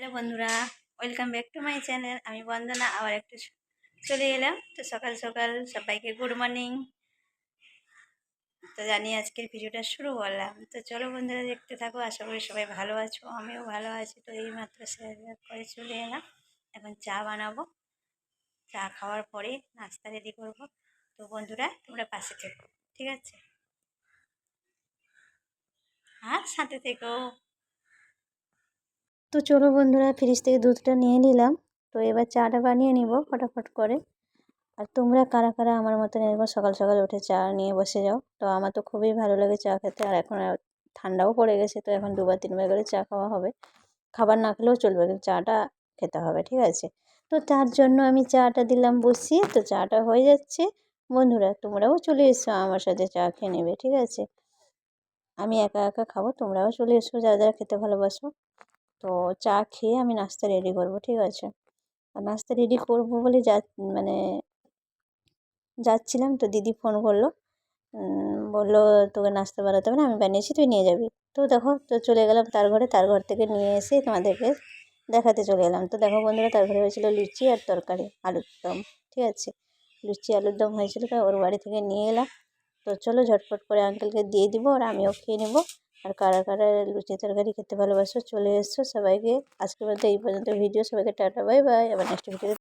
Hello বন্ধুরা, welcome back to my channel. আমি বন্দনা আবার একটু চলে এলাম। তো সকাল সকাল সবাইকে গুড মর্নিং। তো জানি আজকের ভিডিওটা শুরু করলাম। তো চলো বন্ধুরা, দেখতে থাকো। আশা করি সবাই ভালো আছো, আমিও ভালো আছি। তো এইমাত্র শেয়ার করে চলে এলাম। এখন চা বানাবো, চা খাওয়ার পরে নাস্তা রেডি করব। তো বন্ধুরা, তোমরা পাশে থেকো, ঠিক আছে? আর সাথে থেকো। তো চলো বন্ধুরা, ফ্রিজ থেকে দুধটা নিয়ে নিলাম। তো এবার চাটা বানিয়ে নিব ফটাফট করে। আর তোমরা কারা কারা আমার মতন এরকম সকাল সকাল উঠে চা নিয়ে বসে যাও? তো আমার তো খুবই ভালো লাগে চা খেতে। আর এখন ঠান্ডাও পড়ে গেছে, তো এখন দুবার তিনবার করে চা খাওয়া হবে। খাবার না খেলেও চলবে, কিন্তু চাটা খেতে হবে, ঠিক আছে? তো তার জন্য আমি চাটা দিলাম বসিয়ে। তো চাটা হয়ে যাচ্ছে। বন্ধুরা, তোমরাও চলে এসো আমার সাথে চা খেয়ে নেবে, ঠিক আছে? আমি একা একা খাবো, তোমরাও চলে এসো যারা যারা খেতে ভালোবাসো। তো চা খেয়ে আমি নাস্তা রেডি করব, ঠিক আছে? আর নাস্তা রেডি করবো বলে মানে যাচ্ছিলাম, তো দিদি ফোন করলো। বললো, তোকে নাস্তা বানাতে হবে না, আমি বানিয়েছি, তুই নিয়ে যাবি। তো দেখো, তো চলে গেলাম তার ঘরে। তার ঘর থেকে নিয়ে এসে তোমাদেরকে দেখাতে চলে এলাম। তো দেখো বন্ধুরা, তার ঘরে হয়েছিল লুচি আর তরকারি, আলুর দম, ঠিক আছে? লুচি আলুর দম হয়েছিল, তো ওর বাড়ি থেকে নিয়ে এলাম। তো চলো ঝটপট করে আঙ্কেলকে দিয়ে দিব, আর আমিও খেয়ে নেবো। আর কারা কারা লুচি তরকারি খেতে ভালোবাসো চলে এসছো সবাইকে। আজকের মধ্যে এই পর্যন্ত ভিডিও। সবাইকে টাটা, বাই বাই। আবার নেক্সট ভিডিও